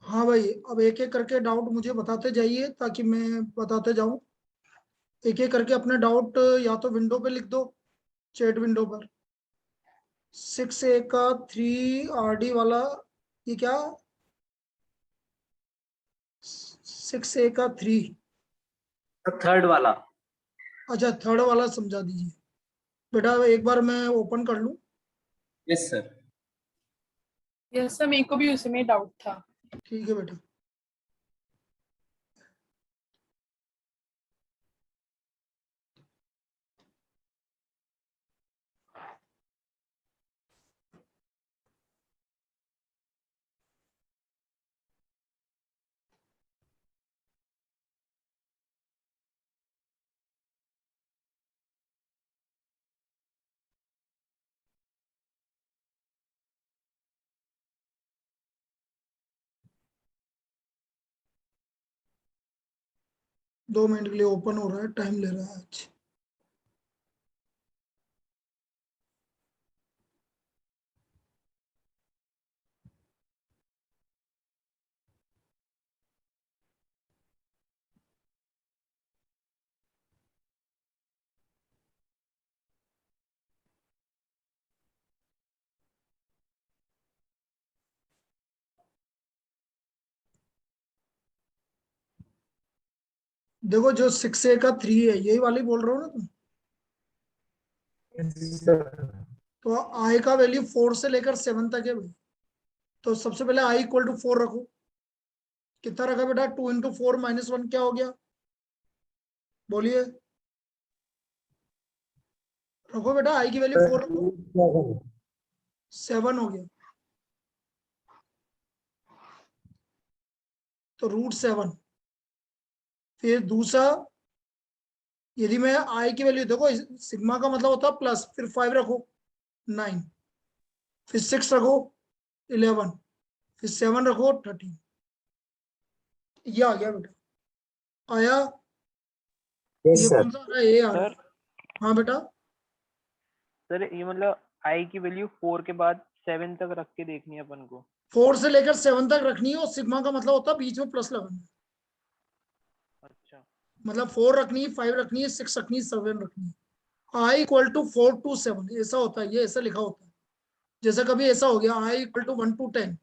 हाँ भाई, अब एक एक करके डाउट मुझे बताते जाइए ताकि मैं बताते जाऊं। एक एक करके अपने डाउट या तो विंडो पे लिख दो, चैट विंडो पर। 6A का 3 RD वाला, ये क्या? 6A का 3, थर्ड वाला। अच्छा थर्ड वाला समझा दीजिए बेटा, एक बार मैं ओपन कर लूं। Yes sir. यस सर, मेरे को भी उसमें डाउट था। ठीक है बेटा। दो मिनट के लिए ओपन हो रहा है, टाइम ले रहा है आज। देखो जो 6A का 3 है, यही वाली बोल रहे हो ना तुम? तो I का वैल्यू 4 से लेकर 7 तक है भाई। तो सबसे पहले I इक्वल टू 4 रखो। कितना रखा बेटा? 2 इंटू 4 माइनस 1 क्या हो गया? बोलिए। रखो बेटा, I की वैल्यू 4 रखो। 7 हो गया। तो √7। फिर दूसरा, यदि मैं I की वैल्यू, देखो सिग्मा का मतलब होता है प्लस, फिर 5 रखो 9, फिर 6 रखो 11, फिर 7 रखो 13। ये आ गया बेटा, आया? यस ये सर। कौन सा आ रहा है? ये आ रहा है। सर हाँ बेटा। सर ये मतलब आई की वैल्यू 4 के बाद 7 तक रख के देखनी है अपन को। 4 से लेकर 7 तक रखनी है, और सिग्मा का मतलब होता है बीच में प्लस लगाना है। अच्छा मतलब 4 रखनी है, 5 रखनी है, 6 रखनी है, 7 रखनी है। I इक्वल टू 4 to 7 ऐसा होता है, ये ऐसा लिखा होता है। जैसे कभी ऐसा हो गया I इक्वल टू 1 to 10,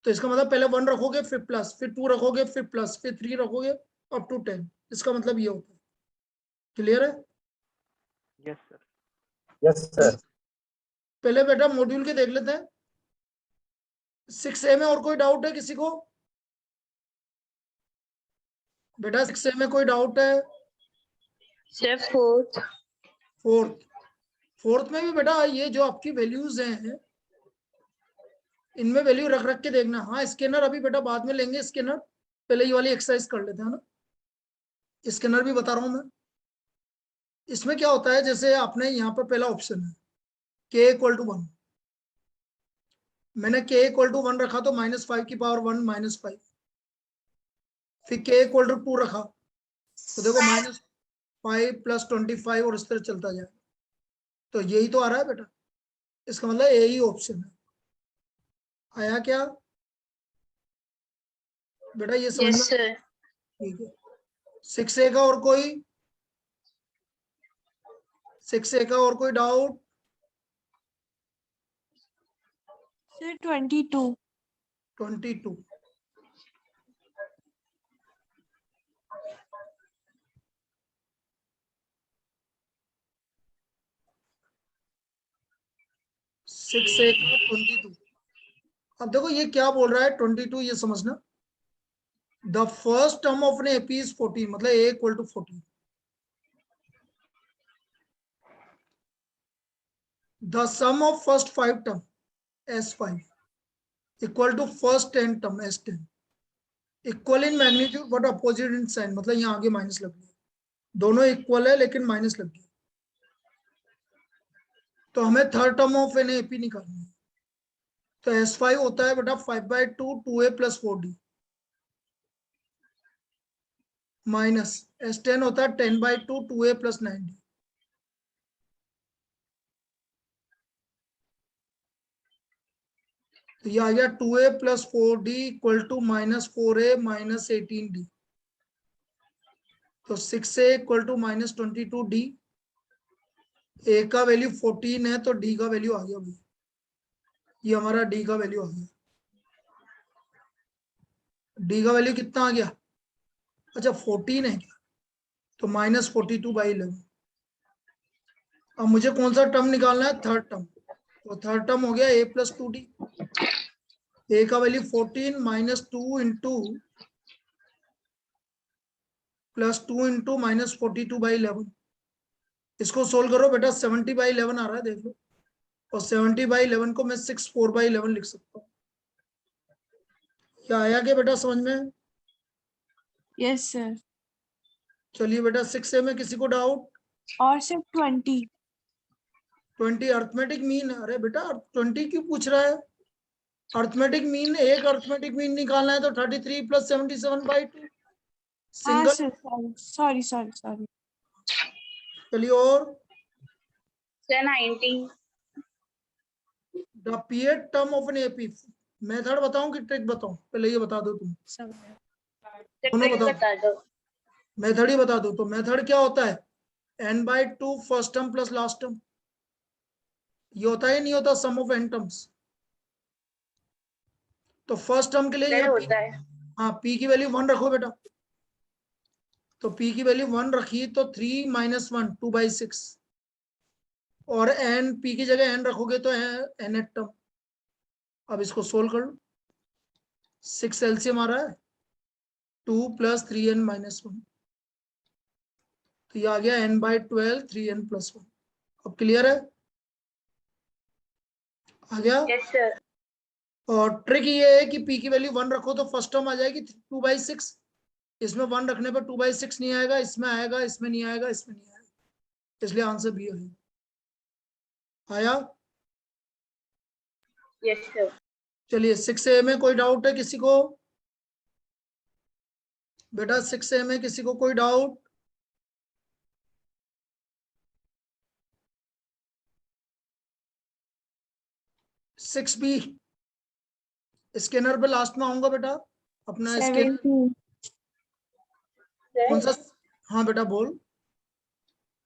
तो इसका मतलब पहले 1 रखोगे फिर प्लस, फिर 2 रखोगे फिर प्लस, फिर 3 रखोगे अप टू 10। इसका मतलब ये होता है। क्लियर है? Yes sir. Yes sir. पहले बेटा मॉड्यूल के देख लेते हैं। 6A में और कोई डाउट है किसी को? बेटा 6A में कोई डाउट है? Sir fourth. फोर्थ में भी बेटा ये जो आपकी वैल्यूज हैं, इनमें वैल्यू रख रख के देखना। हाँ स्कैनर अभी बेटा बाद में लेंगे स्कैनर, पहले ये वाली एक्सरसाइज कर लेते हैं ना। स्कैनर भी बता रहा हूं मैं। इसमें क्या होता है, जैसे आपने यहाँ पर पहला ऑप्शन है k इक्वल टू 1, मैंने k इक्वल टू 1 रखा तो -5 की पावर 1 -5। फिर k इक्वल टू 2 रखा तो देखो -5 + 25 और इस तरह चलता जाए। तो यही तो आ रहा है बेटा, इसका मतलब यही ऑप्शन है। आया क्या बेटा? ये समझ में? Yes sir. ठीक है। 6A का और कोई? 6A का और कोई डाउट? सर 22। 22। सिक्स ए का 22। अब देखो ये क्या बोल रहा है 22, ये समझना। The first term of an AP is 14, मतलब A equal to 14। The sum of first 5 term S5 equal to first 10 term S10, equal in magnitude but opposite in sign, मतलब यहाँ आगे माइनस लग गया। दोनों इक्वल है लेकिन माइनस लग गया। तो हमें third term of an AP निकालनी है। तो S5 होता है बेटा 5/2 2A + 4D, माइनस S10 होता है 10/2 2A + 9D। तो ये आ गया 2a plus 4d equal to -4a minus 18d। तो 6a equal to -22d। a का वैल्यू 14 है तो d का वैल्यू आ गया भाई, ये हमारा d का वैल्यू आ गया। d का वैल्यू कितना आ गया? अच्छा 14 है क्या? तो -42/11। अब मुझे कौन सा टर्म निकालना है? Third term. तो थर्ड टर्म हो गया a प्लस 2d। a का वैल्यू 14 -2 इंटू +2 इंटू -42/11। इसको सोल्व करो बेटा, 70/11 आ रहा है, देख लो। और 70/11 को मैं 64/11 लिख सकता हूँ। क्या आया क्या बेटा समझ में? Yes, sir. चलिए बेटा 6a में किसी को डाउट? और सिर्फ 20. 20 अर्थमेटिक मीन। अरे बेटा 20 क्यों पूछ रहा है? अर्थमेटिक मीन, एक अर्थमेटिक मीन निकालना है तो 33 + 77/2 हाँ सिंगल। Sir, sorry. चलिए और Sir, 90. The pth term of an AP. Method बताऊं कि ट्रिक बताऊं? पहले ये बता दो तुम, दोनों बताओ। दो. मेथड ही बता दो। तो मेथड क्या होता है? n/2 first term plus last term. ये होता है नहीं होता सम ऑफ n टर्म्स? तो फर्स्ट टर्म के लिए यहाँ होता है. हाँ p की वैल्यू 1 रखो बेटा। तो p की वैल्यू 1 रखी तो 3 - 1 2/6। और n p की जगह n रखोगे तो nth टर्म। अब इसको सोल्व कर लो। 6 एलसीएम आ रहा है 2 + 3n - 1। तो ये आ गया n/12 3n + 1। अब क्लियर है? आ गया? Yes, sir. और ट्रिक ये है कि p की वैल्यू 1 रखो तो फर्स्ट टर्म आ जाएगी 2/6। इसमें 1 रखने पर 2/6 नहीं आएगा, इसमें आएगा, इसमें नहीं आएगा, इसमें नहीं आएगा। इसलिए आंसर बी है। आया? Yes, sir. चलिए 6a में कोई डाउट है किसी को? बेटा 6a में किसी को कोई डाउट? सिक्स बी स्कैनर पे लास्ट में आऊंगा बेटा, अपना स्कैनर 17. कौन सा? हाँ बेटा बोल।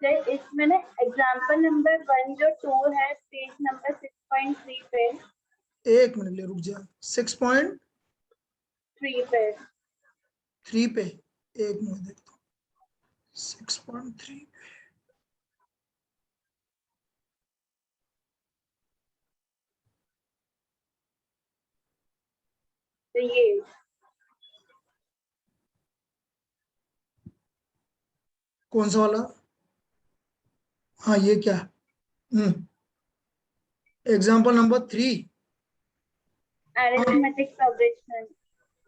सर इसमें ना एग्जांपल नंबर 1 जो 2 है पेज नंबर 6.3 पे. एक मिनट ले रुक जा। 6.3 3 पे. पे एक मिनट देखता हूँ। 6.3 तो ये कौन सा वाला? हाँ ये क्या? Example number 3। अरिथमेटिक प्रोग्रेशन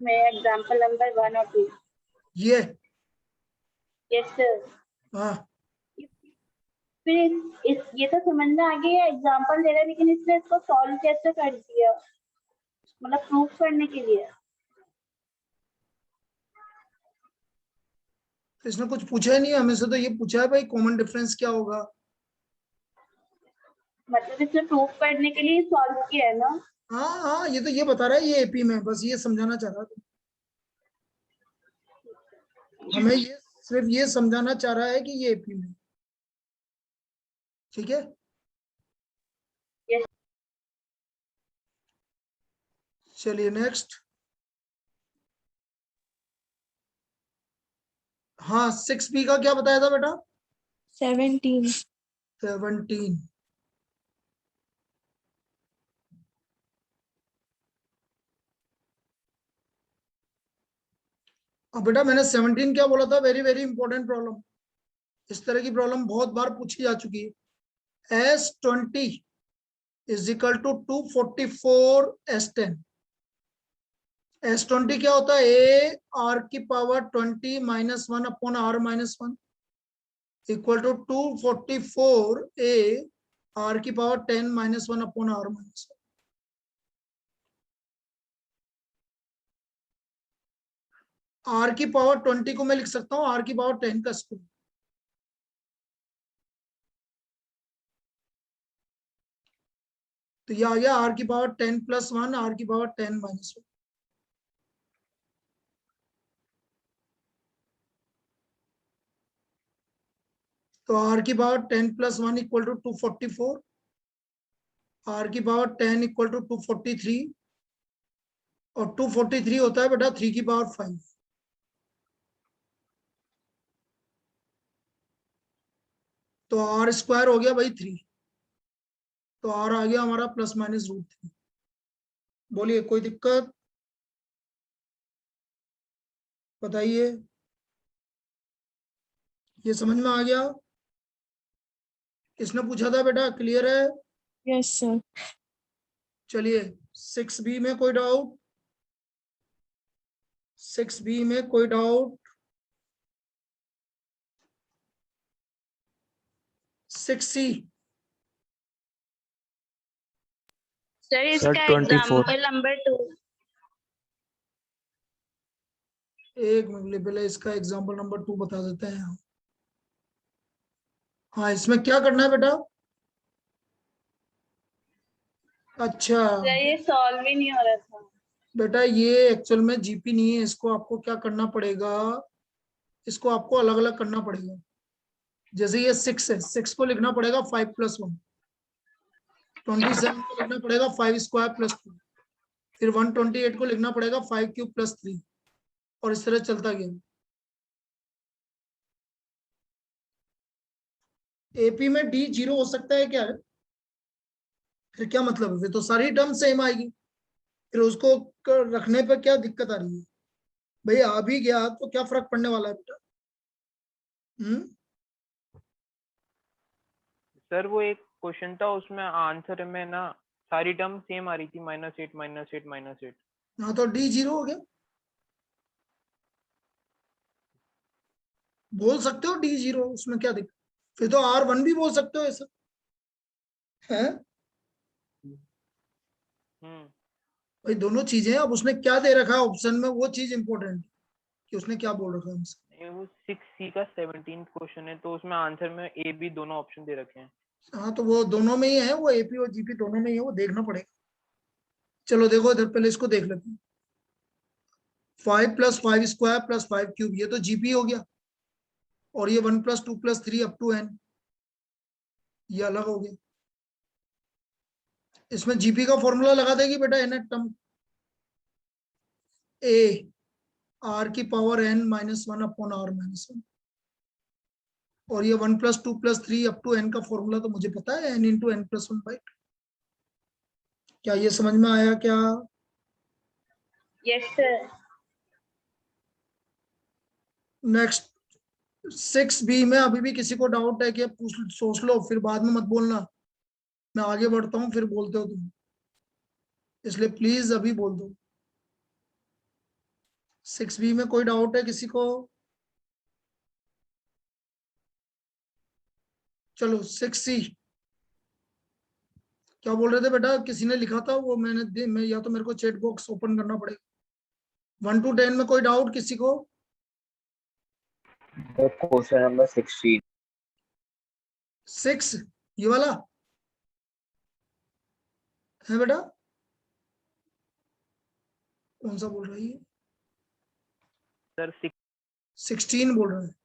में एग्जांपल नंबर 1 और 2. ये यस सर. हाँ फिर ये तो समझ में आ गया एग्जांपल दे रहा है, लेकिन इसने इसको सॉल्व कैसे कर दिया, मतलब प्रूफ करने के लिए. इसने कुछ पूछा ही नहीं है हमें से। तो ये पूछा है भाई कॉमन डिफरेंस क्या होगा। मतलब इसने प्रूफ करने के लिए सॉल्व किया है ना. हाँ हाँ ये तो ये बता रहा है ये एपी में, बस ये समझाना चाह रहा था। हमें ये सिर्फ ये समझाना चाह रहा है कि ये एपी में। ठीक है? Yes. चलिए नेक्स्ट। हाँ 6b का क्या बताया था बेटा? 17. 17। अब बेटा मैंने 17 क्या बोला था? Very very important problem. इस तरह की प्रॉब्लम बहुत बार पूछी जा चुकी है। S20 = 244 S10। S20 क्या होता है? a r⁻20 - 1/r-1 equal to 244 a r⁻10 - 1/r-1। r⁻20 को मैं लिख सकता हूँ r⁻10 का स्क्वायर। तो ये आ गया r की पावर 10 + 1 r की पावर 10 - 1। तो r की पावर 10 + 1 = 244, r की पावर 10 = 243, और 243 होता है बेटा 3 की पावर 5। तो r स्क्वायर हो गया भाई 3। तो r आ गया हमारा ±√3। बोलिए कोई दिक्कत बताइए, ये समझ में आ गया? किसने पूछा था बेटा, क्लियर है? Yes sir. चलिए 6b में कोई डाउट? 6b में कोई डाउट? 6c सर इसका 24। Example number 2। एक मिनट पहले इसका एग्जांपल नंबर 2 बता देते हैं। हाँ इसमें क्या करना है बेटा? अच्छा सर ये सॉल्व ही नहीं हो रहा था। बेटा ये एक्चुअल में जीपी नहीं है, इसको आपको क्या करना पड़ेगा, इसको आपको अलग अलग करना पड़ेगा। जैसे ये 6 है, 6 को लिखना पड़ेगा 5 + 1। 27 को लिखना पड़ेगा 5² + 2। फिर 128 को लिखना पड़ेगा 5³ + 3, और इस तरह चलता गया। एपी में डी 0 हो सकता है क्या? फिर क्या मतलब है? फिर तो सारी टर्म सेम आएगी, फिर उसको रखने पर क्या दिक्कत आ रही है? भाई आ भी गया तो क्या फर्क पड़ने वाला है बेटा? सर वो एक क्वेश्चन था, उसमें आंसर में ना सारी टर्म सेम आ रही थी, -8 -8 -8। हाँ तो डी 0 हो गया। बोल सकते हो डी 0, उसमें क्या दिक्कत? फिर तो R1 भी बोल सकते हो ऐसा है। भाई दोनों चीजें, अब उसने क्या दे रखा है ऑप्शन में, वो चीज इंपॉर्टेंट कि उसने क्या बोल रखा है हमसे। ये वो 6C का 17 क्वेश्चन है, तो उसमें आंसर में A B दोनों ऑप्शन दे रखे हैं। हाँ तो वो दोनों में ही है, वो एपी और जीपी दोनों में ही है, वो देखना पड़ेगा। चलो देखो इधर, पहले इसको देख लेते हैं। 5 + 5² + 5³ ये तो जीपी हो गया, और ये 1 + 2 + 3 अप टू n ये अलग हो गया। इसमें जीपी का फॉर्मूला लगा देगी बेटा, एन टर्म ए r की पावर n - 1/r-1, और ये 1 + 2 + 3 अप टू n का फॉर्मूला तो मुझे पता है, n × n + 1/2। क्या ये समझ में आया क्या? Yes sir. नेक्स्ट 6b में अभी भी किसी को डाउट है कि पूछ सोच लो, फिर बाद में मत बोलना, मैं आगे बढ़ता हूँ फिर बोलते हो तुम, इसलिए प्लीज अभी बोल दो। 6b में कोई डाउट है किसी को? चलो 6c क्या बोल रहे थे बेटा? किसी ने लिखा था वो मैं या तो मेरे को चैट बॉक्स ओपन करना पड़ेगा। 1 to 10 में कोई डाउट किसी को? Question number 16। 6 ये वाला है बेटा? कौन सा बोल रही है? सर 16 बोल रहे हैं।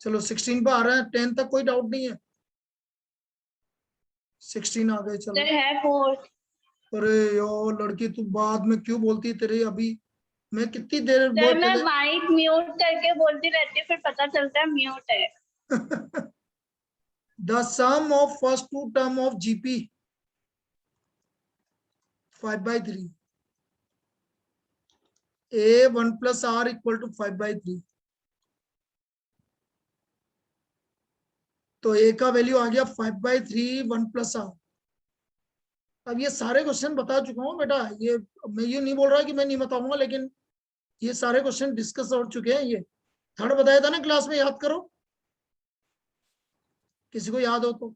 चलो 16 पे आ रहा है, 10 तक कोई डाउट नहीं है। 16 आ गए चलो। सर है 4। अरे यार लड़की तू बाद में क्यों बोलती है? तेरे अभी मैं कितनी देर सर बहुत मैं चले माइक म्यूट करके बोलती रहती हूँ, फिर पता चलता है म्यूट है। The sum of first two term of GP 5/3 A 1 + R = 5/3। तो A का वैल्यू आ गया 5/3 1 + R। अब ये सारे क्वेश्चन बता चुका हूँ बेटा, ये मैं ये नहीं बोल रहा कि मैं नहीं बताऊंगा, लेकिन ये सारे क्वेश्चन डिस्कस हो चुके हैं। ये थर्ड बताया था ना क्लास में, याद करो किसी को याद हो तो।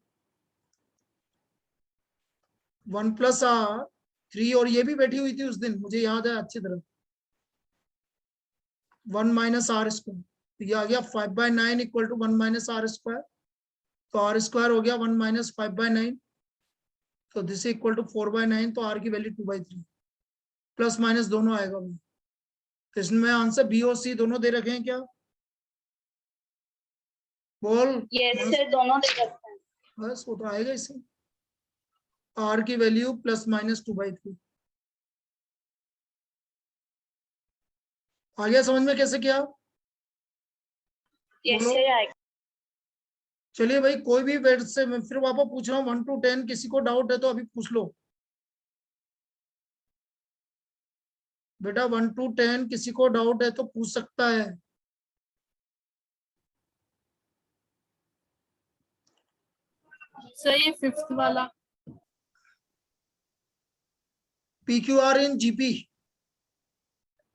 1 + R 3, और ये भी बैठी हुई थी उस दिन, मुझे याद है अच्छी तरह। 1 - R², ये आ गया 5/9 = 1 - R²। तो R² हो गया 1 - 5/9। तो दिस इक्वल टू 4/9, तो आर की वैल्यू 2/3, प्लस माइनस दोनों आएगा भाई। तो इसमें आंसर बी और सी दोनों दे रखे हैं क्या? बोल। यस सर, दोनों दे सकते हैं। बस वो तो आएगा इससे, आर की वैल्यू प्लस माइनस 2/3। आ गया समझ में कैसे किया? यस बोलो। सर, आएगा। चलिए भाई, कोई भी वेट से मैं फिर वापस पूछ रहा हूँ 1 to 10, किसी को डाउट है तो अभी पूछ लो बेटा। 1 to 10 किसी को डाउट है तो पूछ सकता है। सर ये फिफ्थ वाला। PQR इन GP,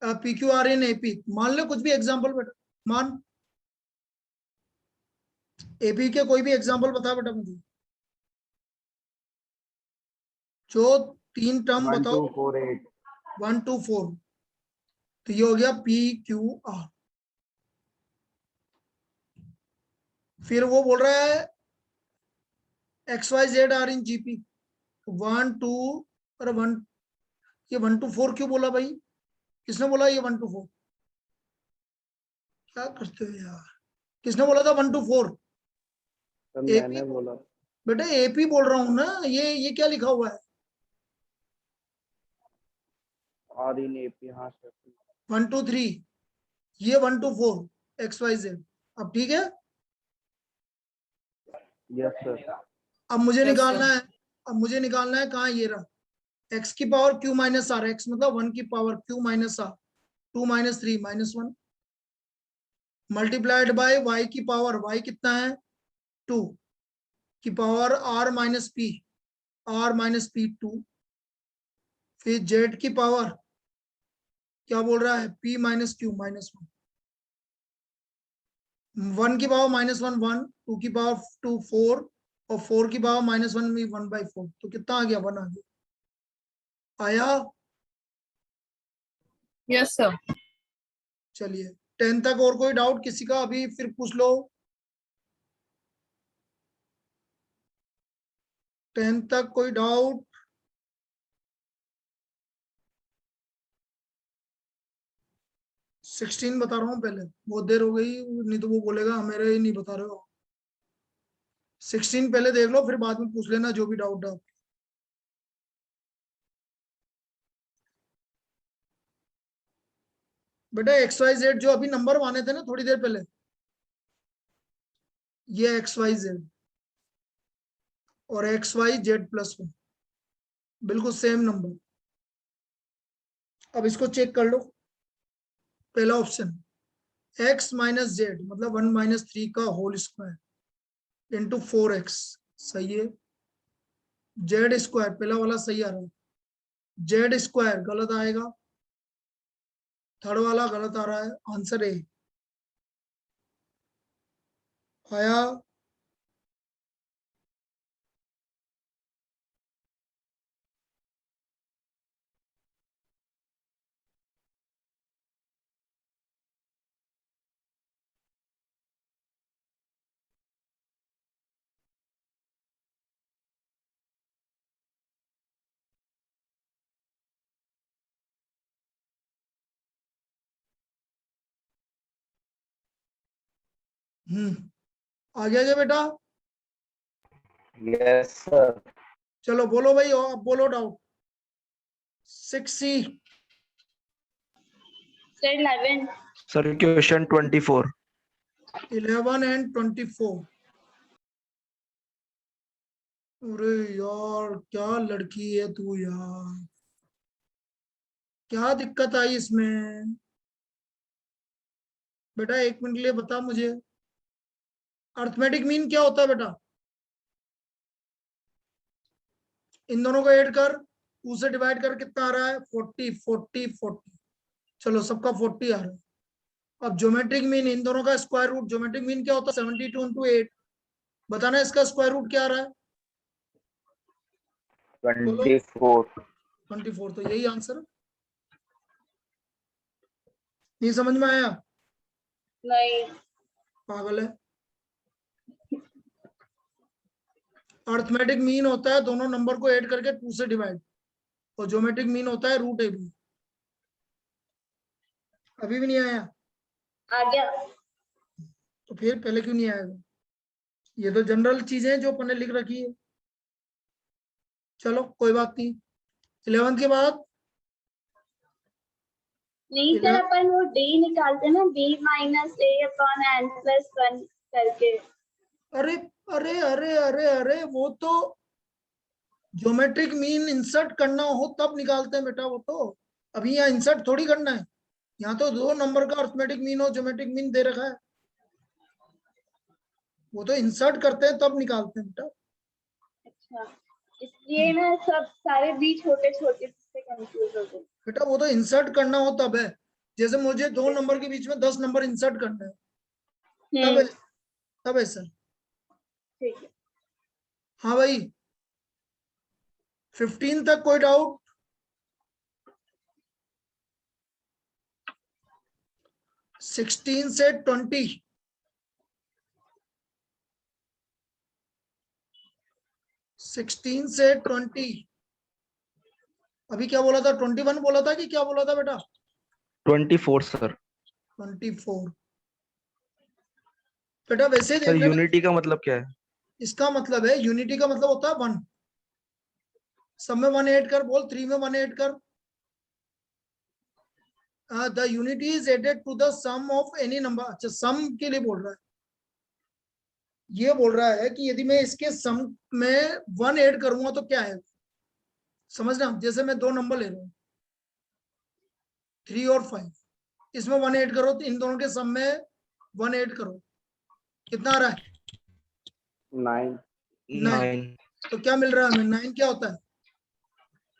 PQR इन AP, मान लो कुछ भी एग्जांपल बेटा, मान AP के कोई भी एग्जांपल बता बेटा मुझे, जो 3 टर्म 1 बताओ। 2 4 8 1 to 4, तो ये हो गया PQR। फिर वो बोल रहा है XYZ आर इन GP, 1 2 और 1, ये 1 to 4 क्यों बोला भाई? किसने बोला ये 1 to 4? क्या करते हो यार? किसने बोला था 1 to 4? सर AP मैंने बोला। बेटा, AP बोल रहा हूं ना। ये क्या लिखा हुआ है? आर इन एपी, हाँ सर। 1 to 3, ये 1 to 4 XYZ। अब ठीक है। Yes sir. अब मुझे Yes, निकालना sir. है, अब मुझे निकालना है कहाँ ये रहा, x की power q minus r, x मतलब 1 की power q minus r, 2 minus 3 minus 1, multiplied by y की पावर, y कितना है 2 की power r minus p, r minus p 2, फिर z की पावर क्या बोल रहा है p माइनस q माइनस 1 की पावर माइनस 1 1, 2 की पावर 2 4, और 4 की पावर माइनस 1 भी 1/4, तो कितना आ गया 1 आ गया। आया? Yes, sir. चलिए 10 तक और कोई डाउट किसी का अभी फिर पूछ लो। 10 तक कोई डाउट? सिक्सटीन बता रहा हूँ पहले, बहुत देर हो गई, नहीं तो वो बोलेगा मेरे ही नहीं बता रहे हो। 16 पहले देख लो, फिर बाद में पूछ लेना जो भी डाउट है। बेटा XYZ जो अभी नंबर माने थे ना थोड़ी देर पहले, ये XYZ और XYZ+1 बिल्कुल सेम नंबर। अब इसको चेक कर लो। पहला ऑप्शन x माइनस जेड मतलब 1 माइनस 3 का होल स्क्वायर इंटू 4x, सही है। जेड स्क्वायर पहला वाला सही आ रहा है, जेड स्क्वायर गलत आएगा, थर्ड वाला गलत आ रहा है, आंसर ए आया। आ गया क्या बेटा? Yes sir. चलो बोलो भाई, अब बोलो doubt. 6C। Sir 11। Sir question 24। 11 and 24। अरे यार क्या लड़की है तू यार, क्या दिक्कत आई इसमें? बेटा 1 मिनट के लिए बता मुझे, अर्थमेटिक मीन क्या होता है बेटा? इन दोनों को ऐड कर, 2 से डिवाइड कर, कितना आ रहा है 40 40 40। चलो सबका 40 आ रहा है। अब ज्योमेट्रिक मीन इन दोनों का स्क्वायर रूट, ज्योमेट्रिक मीन क्या होता है 72 into 8, बताना इसका स्क्वायर रूट क्या आ रहा है? बोलो। 24। 24, तो यही आंसर। नहीं समझ में आया? नहीं। पागल है। अर्थमेटिक मीन होता है दोनों नंबर को ऐड करके 2 से डिवाइड, और ज्योमेट्रिक मीन होता है रूट AB। अभी भी नहीं आया आ गया। तो फिर पहले क्यों नहीं आएगा? ये तो जनरल चीजें हैं जो अपन ने लिख रखी है। चलो कोई बात नहीं। 11th के बाद नहीं सर, अपन वो d निकालते ना, b minus a upon n plus 1 करके। अरे अरे अरे अरे अरे वो तो ज्योमेट्रिक मीन इंसर्ट करना हो तब निकालते हैं बेटा वो तो। अभी यहाँ इंसर्ट थोड़ी करना है, यहाँ तो 2 नंबर का अर्थमेटिक मीन और ज्योमेट्रिक मीन दे रखा है, वो तो इंसर्ट करते हैं तब निकालते हैं बेटा। अच्छा, इसलिए ना सब सारे b छोटे छोटे से कंफ्यूज हो गए। बेटा वो तो इंसर्ट करना हो तब है, जैसे मुझे 2 नंबर के बीच में 10 नंबर इंसर्ट करना है तब है, तब है सर। ठीक है। हाँ भाई 15 तक कोई डाउट? 16 से 20, 16 से 20। अभी क्या बोला था? 21 बोला था कि क्या बोला था बेटा? 24 सर। 24 बेटा वैसे सर देख लेना, यूनिटी का मतलब क्या है? इसका मतलब है यूनिटी का मतलब होता है 1। सब में 1 ऐड कर, बोल 3 में 1 ऐड कर। The unity is added to the sum of any number. अच्छा सम के लिए बोल रहा है, ये बोल रहा है कि यदि मैं इसके सम में 1 ऐड करूंगा तो क्या है, समझना। जैसे मैं 2 नंबर ले रहा हूँ 3 और 5, इसमें 1 ऐड करो तो इन दोनों के सम में 1 ऐड करो, कितना आ रहा है? 9 9। तो क्या मिल रहा है हमें? 9 क्या होता है?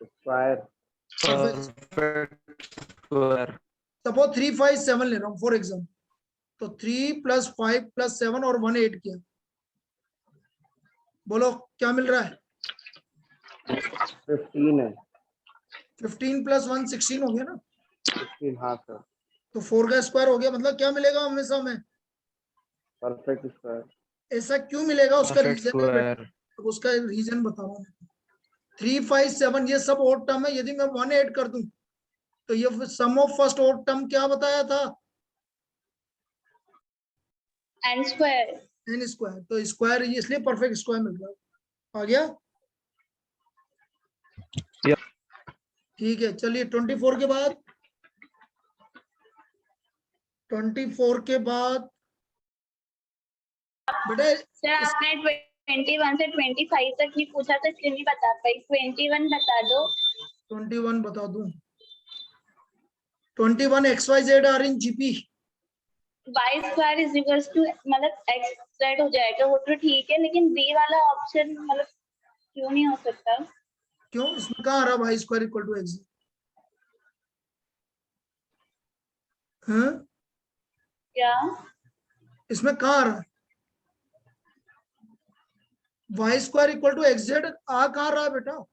स्क्वायर। Perfect square. सपोज 3 5 7 ले रहा हूँ फॉर एग्जाम्पल, तो 3 + 5 + 7 और 1 ऐड किया, बोलो क्या मिल रहा है? 15 है। 15 + 1 16 हो गया ना। 16 हाँ सर। तो 4 का स्क्वायर हो गया, मतलब क्या मिलेगा हमेशा हमें? Perfect square. ऐसा क्यों मिलेगा? उसका परफेक्ट रीजन है बेटा, स्क्वायर। उसका रीजन बता रहा हूँ। 3 5 7 ये सब ओड टर्म है, यदि मैं 1 ऐड कर दूं तो ये सम ऑफ फर्स्ट ओड टर्म क्या बताया था? n square. n square. तो स्क्वायर इसलिए परफेक्ट स्क्वायर मिल रहा है। आ गया? ठीक है चलिए 24 के बाद, 24 के बाद बेटा सर आपने 21 से 25 तक नहीं पूछा था, इसलिए नहीं बता पाई। 21 बता दो। 21 बता दूं? 21 XYZ are in GP। y square is equals to मतलब x z हो जाएगा, वो तो ठीक है, लेकिन b वाला ऑप्शन मतलब क्यों नहीं हो सकता? क्यों? इसमें कहाँ आ रहा y square equal to x? हाँ क्या? इसमें कहाँ आ रहा है y square equal to XZ? आ कहाँ रहा है बेटा?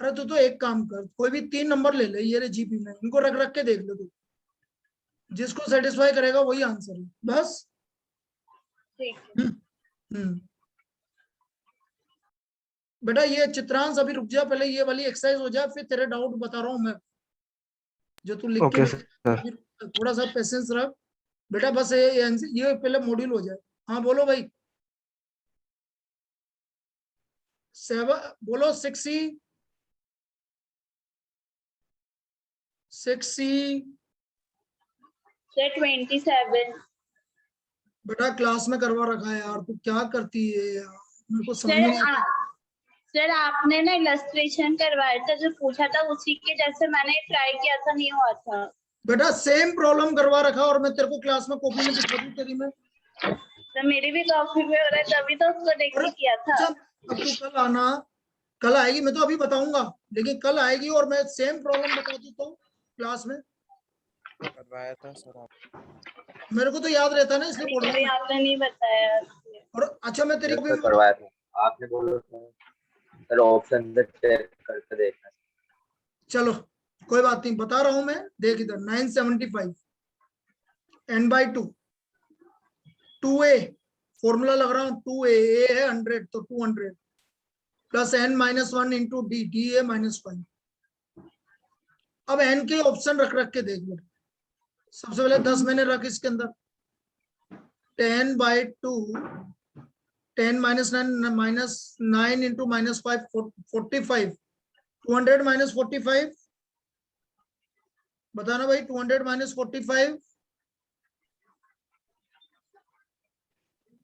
अरे तो एक काम कर, कोई भी 3 नंबर ले ले ये रे GP में, इनको रख रख के देख ले तू, जिसको सेटिस्फाई करेगा वही आंसर है बस। ठीक है। बेटा ये चित्रांश अभी रुक जा, पहले ये वाली एक्सरसाइज हो जाए फिर तेरे डाउट बता रहा हूँ मैं, जो तू लिख के ओके भेज। सर। अभी थोड़ा सा पेशेंस रख बेटा, बस ये पहले मॉड्यूल हो जाए। हाँ बोलो भाई। 7 बोलो 6C 6C। सर 27। बेटा क्लास में करवा रखा है यार, तू क्या करती है यार, मेरे को समझ सर में नहीं आता। सर आपने ना इलस्ट्रेशन करवाया था, जो पूछा था उसी के जैसे मैंने ट्राई किया था, नहीं हुआ था। बेटा सेम प्रॉब्लम करवा रखा और मैं तेरे को क्लास में कॉपी में दिखा दूं तेरी में। तो मेरी भी कॉपी में हो रहा है, तभी तो उसको देख के किया था। अच्छा अब तू कल आना, कल आएगी, मैं तो अभी बताऊंगा लेकिन कल आएगी और मैं सेम प्रॉब्लम बता दूं तो क्लास में करवाया था सर आप। मेरे को तो याद रहता है ना, इसलिए अभी बोल रहा कभी हूँ। आपने नहीं बताया। और अच्छा मैं तेरी कॉपी में करवाया था आपने, बोलो सर ऑप्शन चेक करके देखना। चलो कोई बात नहीं, बता रहा हूं मैं, देख इधर 975 n/2 2a फॉर्मूला लग रहा हूँ 2a a है 100 तो 200 plus n-1 into D D A -5। अब n के ऑप्शन रख रख के देख लो। सबसे पहले 10 मैंने रख इसके अंदर 10/2 10 -9 इंटू -5 45 200 - 45 बताना भाई 200 - 45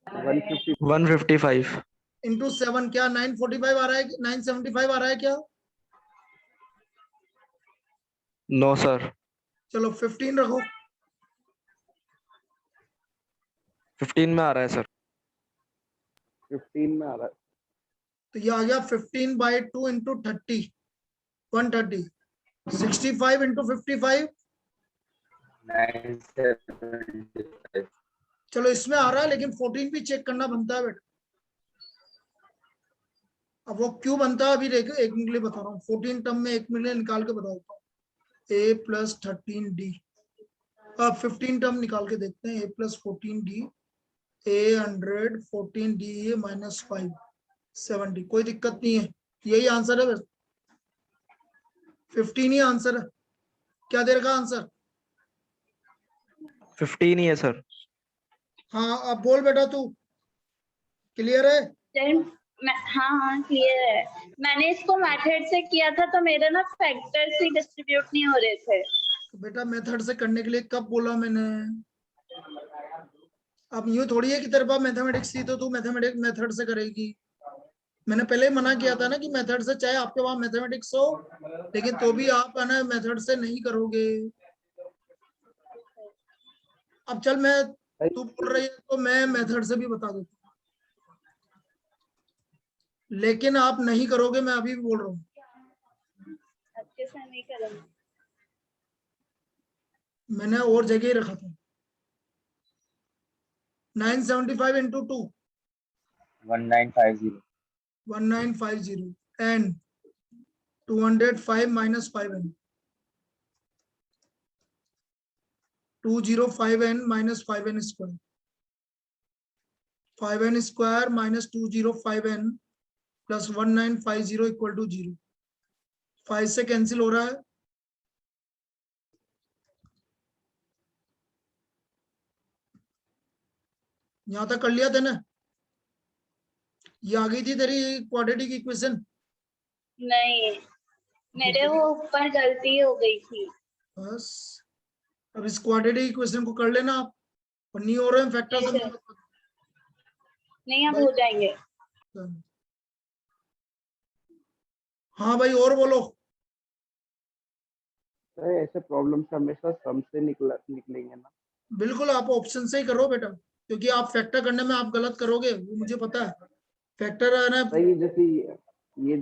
155 इंटू 7 क्या 945 आ रहा है 975 आ रहा है क्या? No sir. चलो 15 रखो 15 में आ रहा है सर। 15 में आ रहा है। तो ये आ गया 15/2 इंटू 30 130 65 इंटू 55 975 चलो इसमें आ रहा है लेकिन 14 भी चेक करना बनता है बेटा। अब वो क्यों बनता है अभी देखो 1 मिनट के लिए बता रहा हूँ 14 टर्म में 1 मिनट के लिए निकाल के बता देता हूँ a + 13d। अब 15 टर्म निकाल के देखते हैं a + 14d a 100 14d -5 70 कोई दिक्कत नहीं है यही आंसर है बस 15 ही आंसर है। क्या दे रखा आंसर? 15 ही है सर। हाँ अब बोल बेटा तू क्लियर है? हाँ हाँ क्लियर है। मैंने इसको मेथड से किया था तो मेरे ना फैक्टर्स ही डिस्ट्रीब्यूट नहीं हो रहे थे। तो बेटा मेथड से करने के लिए कब बोला मैंने? अब यूं थोड़ी है कि तेरे पास मैथमेटिक्स थी तो तू मैथमेटिक्स मेथड से करेगी। मैंने पहले ही मना किया था ना कि मेथड से चाहे आपके पास मैथमेटिक्स हो लेकिन तो भी आप है ना मेथड से नहीं करोगे। अब चल मैं तू बोल रही है तो मैं मेथड से भी बता देता हूँ लेकिन आप नहीं करोगे मैं अभी भी बोल रहा हूँ। अच्छे से नहीं करेंगे। मैंने और जगह ही रखा था 975 into 2 1950 1950 and 205 - 5n 205n - 5n square 5n square - 205n plus 1950 equal to 0। 5 से कैंसिल हो रहा है यहां तक कर लिया तेने? ये आ गई थी तेरी क्वाड्रेटिक इक्वेशन? नहीं मेरे वो ऊपर गलती हो गई थी। बस अब इस क्वाड्रेटिक इक्वेशन को कर लेना आप और नहीं हो रहे हैं फैक्टर से नहीं अब हो जाएंगे। हाँ भाई और बोलो। ऐसे प्रॉब्लम्स हमेशा सम से निकलेंगे ना। बिल्कुल आप ऑप्शन से ही करो बेटा क्योंकि आप फैक्टर करने में आप गलत करोगे वो मुझे पता है। फैक्टर है ना सही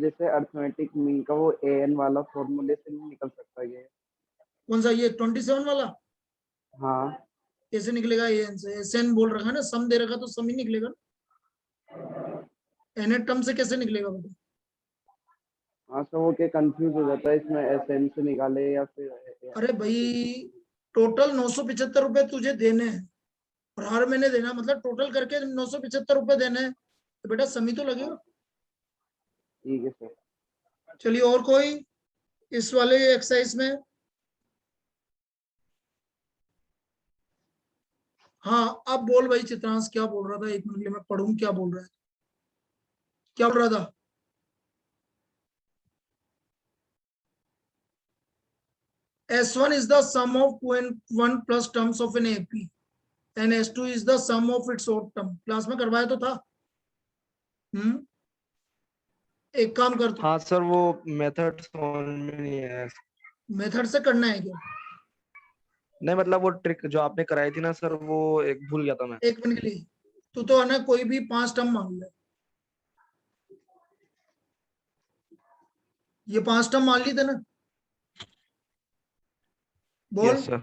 जैसे अर्थमेटिक मीन का वो an वाला फॉर्मूले से नहीं निकल सकता ये। कौन सा ये 27 वाला? हाँ कैसे निकलेगा? एन से एसएन बोल रखा है ना सम दे रखा तो सम ही निकलेगा। एन टर्म से कैसे निकलेगा बेटा? हाँ तो वो क्या कंफ्यूज हो जाता है इसमें एसएन से निकाले या फिर अरे भाई टोटल 975 रुपए तुझे देने हैं और हर महीने देना मतलब टोटल करके 975 रुपए देने हैं तो बेटा समी तो लगेगा। ठीक है सर। चलिए और कोई इस वाले एक्सरसाइज में? हाँ अब बोल भाई चित्रांश क्या बोल रहा था? 1 मिनट के लिए मैं पढ़ूं क्या बोल रहा है। क्या बोल रहा था? S1 is the sum of 2 and 1 plus terms of an AP and S2 is the sum of its odd term। Class में करवाया तो था। एक काम कर तू हाँ सर वो मेथड समझ में नहीं है। मेथड से करना है क्या? नहीं मतलब वो ट्रिक जो आपने कराई थी ना सर वो एक भूल गया था मैं। 1 मिनट के लिए तू तो है ना कोई भी 5 टर्म मान ले। ये 5 टर्म मान ली थे ना? बोल। Yes sir.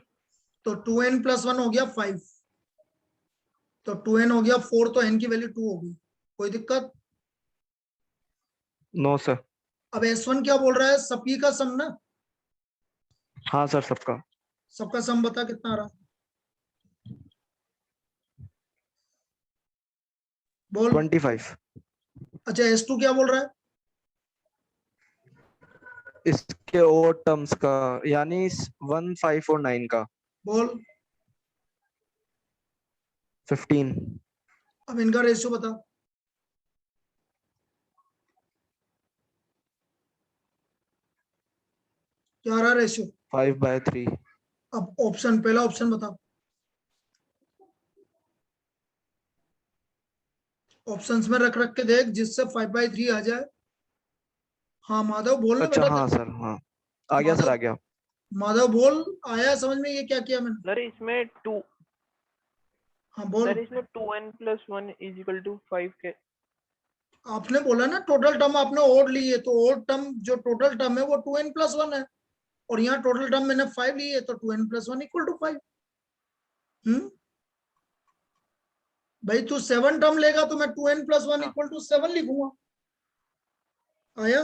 तो 2n + 1 हो गया 5 तो 2n हो गया 4 तो n की वैल्यू 2 हो गई। कोई दिक्कत? No sir. अब S1 क्या बोल रहा है? सभी का सम ना? हाँ सर सबका। सबका सम बता कितना आ रहा? बोल। 25। अच्छा S2 क्या बोल रहा है? इसके और टर्म्स का, यानी 1, 5 और 9 का। बोल। 15। अब इनका रेशियो बता। क्या रहा रेशियो? 5/3। अब ऑप्शन, पहला ऑप्शन बता। ऑप्शंस में रख रख के देख जिससे 5/3 आ जाए। हाँ माधव बोलना अच्छा बेटा। हाँ सर, हाँ आ गया सर, आ माधव, गया। माधव बोल। आया समझ में ये क्या किया मैंने? सर इसमें 2, हाँ बोल। सर इसमें 2n + 1 = 5 के। आपने बोला ना टोटल टर्म आपने ओड ली है, तो ओड टर्म जो टोटल टर्म है वो 2n+1 है, और यहाँ टोटल टर्म मैंने 5 ली है, तो 2n+1 = 5। भाई तू 7 टर्म लेगा तो मैं 2n+1 = 7 लिखूंगा। आया?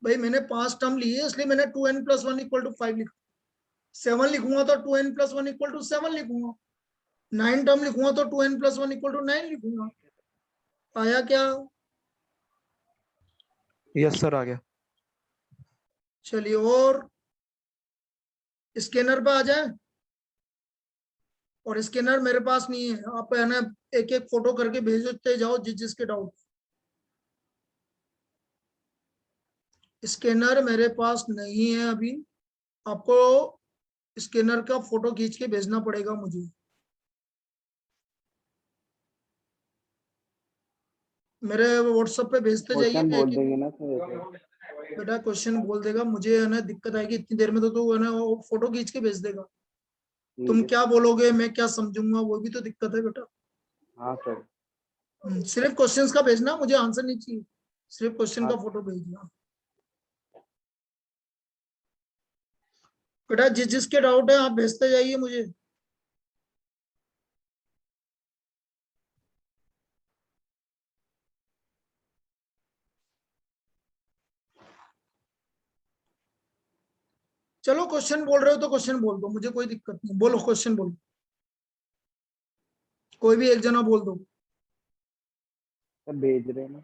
भाई मैंने 5 टर्म ली है इसलिए मैंने 2n+1 = 5 लिखा। 7 लिखूंगा तो 2n+1 = 7 लिखूंगा। 9 टर्म लिखूंगा तो 2n+1 = 9 लिखूंगा। आया क्या? यस सर, आ गया। चलिए, और स्कैनर पे आ जाए। और स्कैनर मेरे पास नहीं है, आप है ना एक एक फोटो करके भेजते जाओ जिस जिसके डाउट। स्कैनर मेरे पास नहीं है अभी, आपको स्कैनर का फोटो खींच के भेजना पड़ेगा मुझे। मेरे व्हाट्सएप पे भेजते जाइए, क्वेश्चन मैं बोल एक एक देंगे ना सर। बेटा क्वेश्चन बोल देगा, मुझे है ना दिक्कत आएगी इतनी देर में, तो तू है ना वो फोटो खींच के भेज देगा। तुम क्या बोलोगे मैं क्या समझूंगा, वो भी तो दिक्कत है बेटा। हाँ सर। सिर्फ क्वेश्चंस का भेजना, मुझे आंसर नहीं चाहिए, सिर्फ क्वेश्चन हाँ का फोटो भेजना। बेटा जिस जिसके डाउट है आप भेजते जाइए मुझे। चलो क्वेश्चन बोल रहे हो तो क्वेश्चन बोल दो, मुझे कोई दिक्कत नहीं, बोलो क्वेश्चन बोलो, कोई भी एक जना बोल दो। सर भेज रहे हैं ना।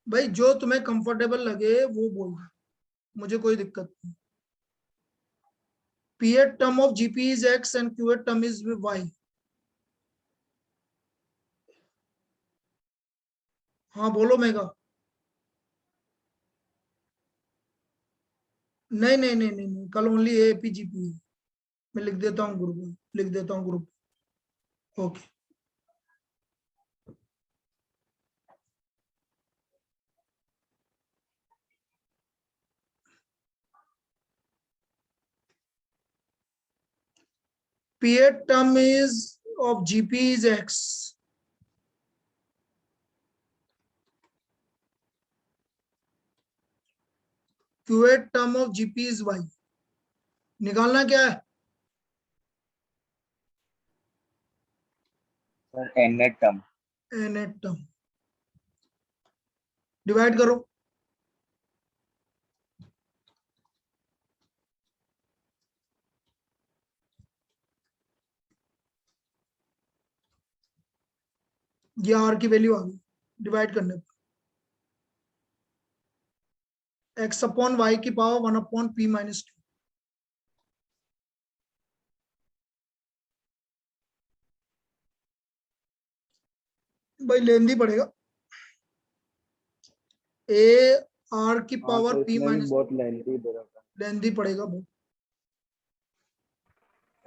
भाई जो तुम्हें कंफर्टेबल लगे वो बोल दो, मुझे कोई दिक्कत नहीं। Pth term of GP is X and Qth term is Y। हाँ बोलो मेगा। नहीं नहीं नहीं नहीं नहीं, कल ओनली APGP है। मैं लिख देता हूँ ग्रुप में, लिख देता हूँ group. Okay. Pth term is of GP is X। Qth term of GP is Y। निकालना क्या है? Sir nth term. nth term। Divide करो। ये R की वैल्यू आ गई डिवाइड करने पर। x/y की पावर 1/p-2। भाई लेंदी पड़ेगा। A R की हाँ पावर सर, p इसमें भी माइनस, बहुत लेंथी दे रखा है। लेंदी पड़ेगा बहुत।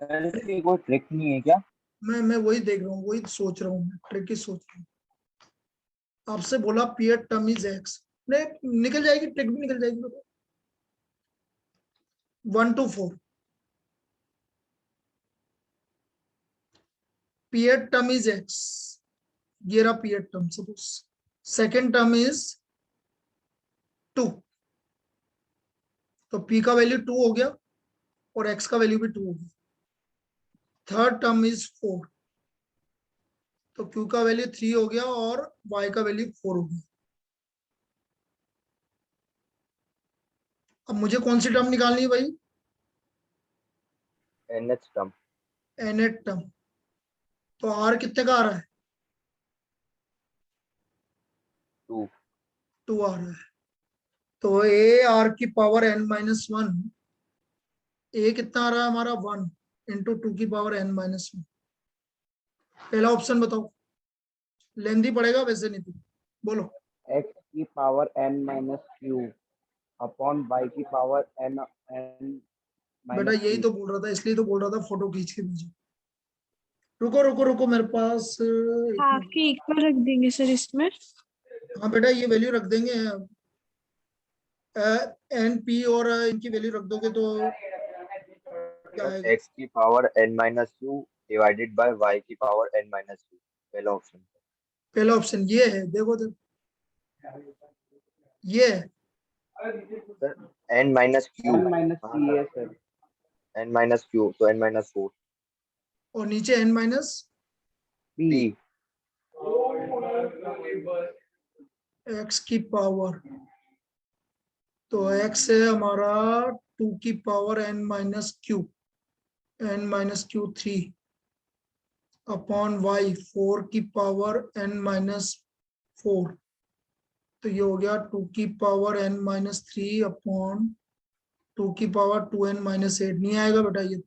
सर इसकी कोई ट्रिक नहीं है क्या? मैं वही देख रहा हूँ, वही सोच रहा हूँ, ट्रिक ही सोच रहा हूँ। आपसे बोला Pth term is X, नहीं निकल जाएगी, ट्रिक भी निकल जाएगी। 1 to 4 Pth term is X। ये रहा Pth term। Suppose second term is 2, तो P का वैल्यू 2 हो गया और X का वैल्यू भी 2 हो गया। थर्ड टर्म इज 4, तो Q का वैल्यू 3 हो गया और Y का वैल्यू 4 हो गया। अब मुझे कौन सी टर्म निकालनी है भाई? nth term. nth term. तो आर कितने का आ रहा है? 2 2 आ रहा है। तो ए आर की पावर n माइनस 1, ए कितना आ रहा है हमारा 1 इंटू 2 की पावर n माइनस 1। पहला ऑप्शन बताओ, लेंदी पड़ेगा वैसे नहीं तो बोलो। x की power n minus q upon y की पावर n n बेटा माइनस यही तो बोल रहा था, इसलिए तो बोल रहा था फोटो खींच के भेजो। रुको रुको रुको, मेरे पास एक हाफ मिनट। के इक्वल रख देंगे सर इसमें। हाँ बेटा ये वैल्यू रख देंगे, एन पी और इनकी वैल्यू रख दोगे तो क्या आएगा? x की power n minus Q divided by y की पावर n माइनस क्यू, पहला ऑप्शन। पहला ऑप्शन ये है, देखो तो ये है। Sir n minus Q, n minus c है सर। n माइनस क्यू तो n माइनस 4 और नीचे n minus p p। X की पावर, तो x है हमारा 2 की power n minus Q, n minus Q 3 upon y 4 की पावर n माइनस 4। तो ये हो गया 2 की पावर n माइनस 3 अपॉन 2 की पावर 2n माइनस 8। नहीं आएगा बेटा ये,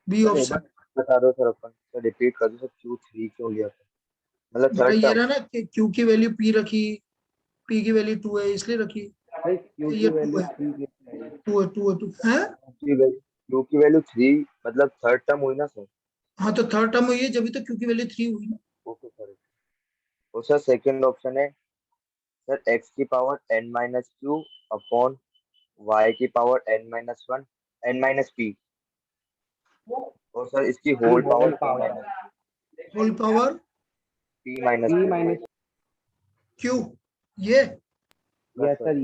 बी सर एक बार ऑप्शन। बता दो सर, अपन सर रिपीट कर दो सर, क्यू 3 क्यों लिया था, मतलब बेटा थर्ड ये टर्म। रहा ना कि q की वैल्यू p रखी, p की वैल्यू 2 है इसलिए रखी। भाई q तो की ये 2 वैल्यू है, 3 कितनी है? 2 है, 2 है, 2 है। क्यू की वैल्यू 3 मतलब थर्ड टर्म हुई ना सर। हाँ तो थर्ड टर्म हुई है, जब भी तो q की वैल्यू 3 हुई ना। Okay sir. तो सर सेकंड ऑप्शन है सर x की power n minus q upon y की power n minus 1 n minus p, और सर इसकी whole power whole power p minus p q। Minus q, ये yes sir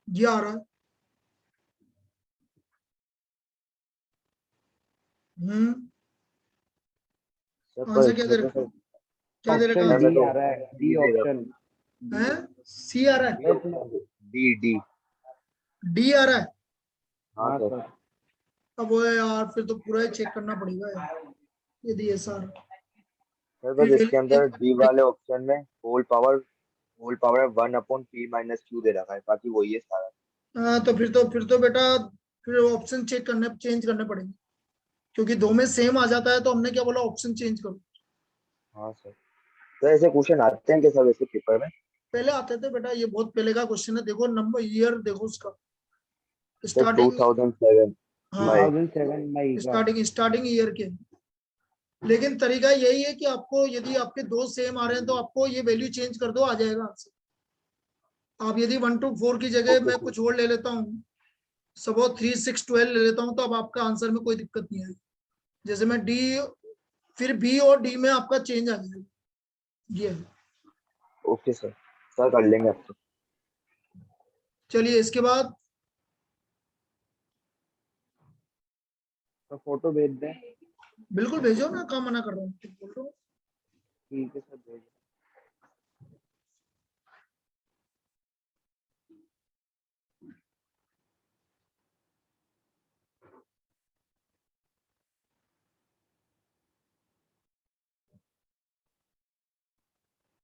ये आ रहा है। सर पर आंसर क्या दे इसमें तो रखा सर है? क्या दे रखा ऑप्शन है इसमें आंसर? डी तो आ रहा है, डी D दे रखा ऑप्शन है सी आ रहा है, है। D D. डी आ रहा है। हाँ हाँ सर। सर। अब वो यार फिर तो पूरा ही चेक करना पड़ेगा यार, यदि ऐसा आ रहा है। सर फिर बस वैल्यू इसके चेंज अंदर डी करनी वाले पड़ेगी। ऑप्शन में whole power 1 upon p minus q दे रखा है, बाकी वही है सारा। हाँ तो फिर तो बेटा फिर ऑप्शन चेंज करने पड़ेंगे, क्योंकि दो में सेम आ जाता है तो हमने क्या बोला, ऑप्शन चेंज करो। हाँ सर। तो ऐसे क्वेश्चन आते हैं क्या सर वैसे पेपर में? पहले आते थे बेटा, ये बहुत पहले का क्वेश्चन है, देखो नंबर ईयर देखो उसका, सर स्टार्टिंग। 2007 मई। 2007 मई का। स्टार्टिंग ईयर के। लेकिन तरीका यही है कि आपको यदि आपके दो सेम आ रहे हैं तो आपको ये वैल्यू चेंज कर दो, आ जाएगा आंसर। आप यदि 1 to 4 की जगह ओके मैं सर। कुछ और ले लेता हूँ, सपोज 3 6 12 ले लेता हूँ, तो अब आपका आंसर में कोई दिक्कत नहीं आएगी। जैसे मैं डी, फिर बी और डी में आपका चेंज आ जाएगा, ये है। ओके सर, सर कर लेंगे अब तो। चलिए इसके बाद तो फोटो भेज दें। बिल्कुल भेजो ना, काम मना कर रहा हूँ, बोल रहा हूँ। ठीक है सर भेज